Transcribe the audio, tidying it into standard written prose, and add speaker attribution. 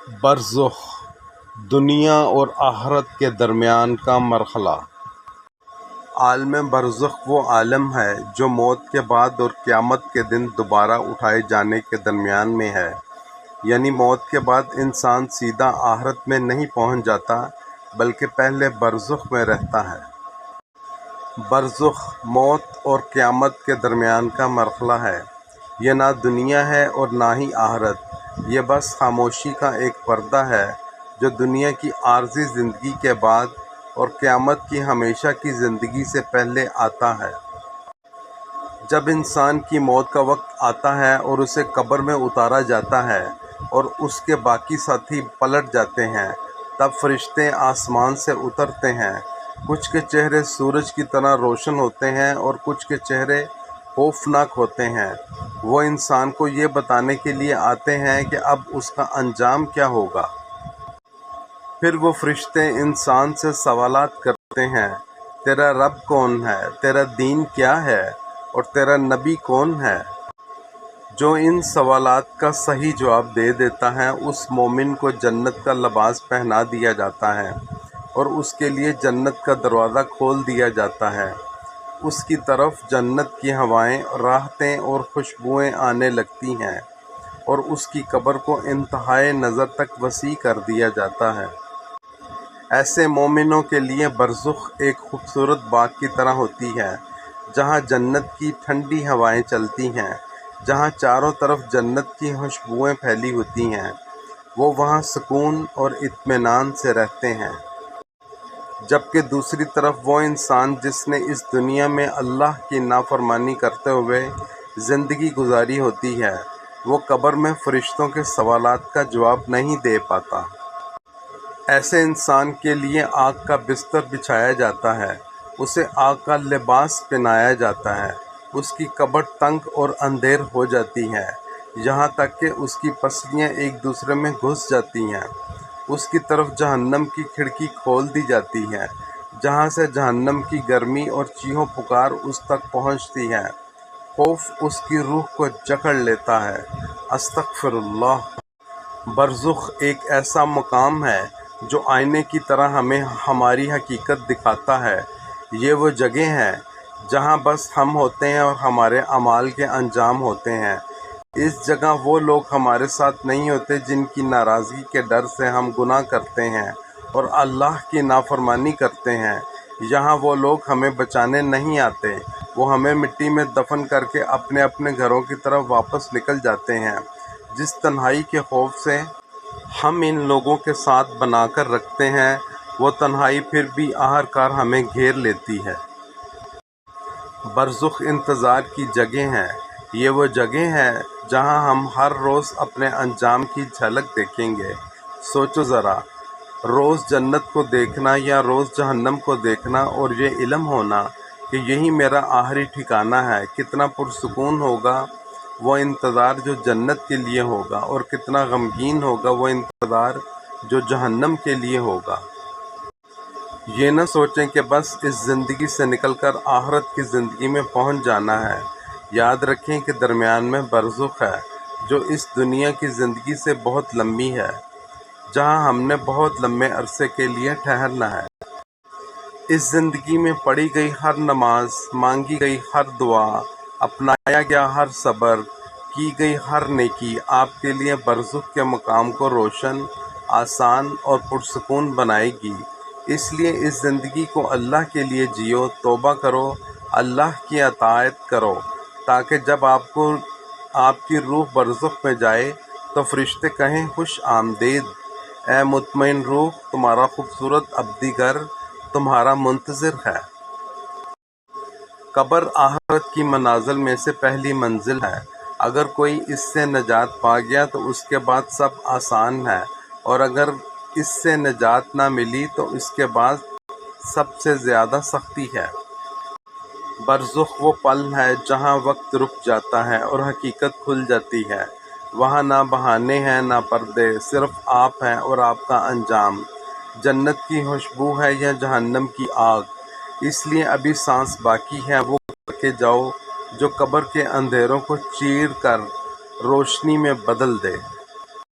Speaker 1: برزخ، دنیا اور آخرت کے درمیان کا مرحلہ۔ عالم برزخ وہ عالم ہے جو موت کے بعد اور قیامت کے دن دوبارہ اٹھائے جانے کے درمیان میں ہے، یعنی موت کے بعد انسان سیدھا آخرت میں نہیں پہنچ جاتا بلکہ پہلے برزخ میں رہتا ہے۔ برزخ موت اور قیامت کے درمیان کا مرحلہ ہے۔ یہ نہ دنیا ہے اور نہ ہی آخرت، یہ بس خاموشی کا ایک پردہ ہے جو دنیا کی عارضی زندگی کے بعد اور قیامت کی ہمیشہ کی زندگی سے پہلے آتا ہے۔ جب انسان کی موت کا وقت آتا ہے اور اسے قبر میں اتارا جاتا ہے اور اس کے باقی ساتھی پلٹ جاتے ہیں، تب فرشتے آسمان سے اترتے ہیں۔ کچھ کے چہرے سورج کی طرح روشن ہوتے ہیں اور کچھ کے چہرے خوفناک ہوتے ہیں۔ وہ انسان کو یہ بتانے کے لیے آتے ہیں کہ اب اس کا انجام کیا ہوگا۔ پھر وہ فرشتے انسان سے سوالات کرتے ہیں، تیرا رب کون ہے، تیرا دین کیا ہے اور تیرا نبی کون ہے؟ جو ان سوالات کا صحیح جواب دے دیتا ہے اس مومن کو جنت کا لباس پہنا دیا جاتا ہے اور اس کے لیے جنت کا دروازہ کھول دیا جاتا ہے۔ اس کی طرف جنت کی ہوائیں، راحتیں اور خوشبوئیں آنے لگتی ہیں اور اس کی قبر کو انتہائے نظر تک وسیع کر دیا جاتا ہے۔ ایسے مومنوں کے لیے برزخ ایک خوبصورت باغ کی طرح ہوتی ہے جہاں جنت کی ٹھنڈی ہوائیں چلتی ہیں، جہاں چاروں طرف جنت کی خوشبوئیں پھیلی ہوتی ہیں۔ وہ وہاں سکون اور اطمینان سے رہتے ہیں۔ جبکہ دوسری طرف وہ انسان جس نے اس دنیا میں اللہ کی نافرمانی کرتے ہوئے زندگی گزاری ہوتی ہے، وہ قبر میں فرشتوں کے سوالات کا جواب نہیں دے پاتا۔ ایسے انسان کے لیے آگ کا بستر بچھایا جاتا ہے، اسے آگ کا لباس پہنایا جاتا ہے، اس کی قبر تنگ اور اندھیر ہو جاتی ہے، یہاں تک کہ اس کی پسلیاں ایک دوسرے میں گھس جاتی ہیں۔ اس کی طرف جہنم کی کھڑکی کھول دی جاتی ہے، جہاں سے جہنم کی گرمی اور چیخو پکار اس تک پہنچتی ہے۔ خوف اس کی روح کو جکڑ لیتا ہے۔ استغفر اللہ۔ برزخ ایک ایسا مقام ہے جو آئینے کی طرح ہمیں ہماری حقیقت دکھاتا ہے۔ یہ وہ جگہ ہے جہاں بس ہم ہوتے ہیں اور ہمارے اعمال کے انجام ہوتے ہیں۔ اس جگہ وہ لوگ ہمارے ساتھ نہیں ہوتے جن کی ناراضگی کے ڈر سے ہم گناہ کرتے ہیں اور اللہ کی نافرمانی کرتے ہیں۔ یہاں وہ لوگ ہمیں بچانے نہیں آتے، وہ ہمیں مٹی میں دفن کر کے اپنے اپنے گھروں کی طرف واپس نکل جاتے ہیں۔ جس تنہائی کے خوف سے ہم ان لوگوں کے ساتھ بنا کر رکھتے ہیں، وہ تنہائی پھر بھی آخرکار ہمیں گھیر لیتی ہے۔ برزخ انتظار کی جگہ ہے۔ یہ وہ جگہ ہے جہاں ہم ہر روز اپنے انجام کی جھلک دیکھیں گے۔ سوچو ذرا، روز جنت کو دیکھنا یا روز جہنم کو دیکھنا اور یہ علم ہونا کہ یہی میرا آخری ٹھکانہ ہے، کتنا پرسکون ہوگا وہ انتظار جو جنت کے لیے ہوگا اور کتنا غمگین ہوگا وہ انتظار جو جہنم کے لیے ہوگا۔ یہ نہ سوچیں کہ بس اس زندگی سے نکل کر آخرت کی زندگی میں پہنچ جانا ہے۔ یاد رکھیں کہ درمیان میں برزخ ہے جو اس دنیا کی زندگی سے بہت لمبی ہے، جہاں ہم نے بہت لمبے عرصے کے لیے ٹھہرنا ہے۔ اس زندگی میں پڑھی گئی ہر نماز، مانگی گئی ہر دعا، اپنایا گیا ہر صبر، کی گئی ہر نیکی آپ کے لیے برزخ کے مقام کو روشن، آسان اور پرسکون بنائے گی۔ اس لیے اس زندگی کو اللہ کے لیے جیو، توبہ کرو، اللہ کی اطاعت کرو، تاکہ جب آپ کی روح برزخ میں جائے تو فرشتے کہیں خوش آمدید، اے مطمئن روح، تمہارا خوبصورت ابدی گھر تمہارا منتظر ہے۔ قبر آخرت کی منازل میں سے پہلی منزل ہے۔ اگر کوئی اس سے نجات پا گیا تو اس کے بعد سب آسان ہے، اور اگر اس سے نجات نہ ملی تو اس کے بعد سب سے زیادہ سختی ہے۔ برزخ وہ پل ہے جہاں وقت رک جاتا ہے اور حقیقت کھل جاتی ہے۔ وہاں نہ بہانے ہیں نہ پردے، صرف آپ ہیں اور آپ کا انجام، جنت کی خوشبو ہے یا جہنم کی آگ۔ اس لیے ابھی سانس باقی ہے وہ کر کے جاؤ جو قبر کے اندھیروں کو چیر کر روشنی میں بدل دے۔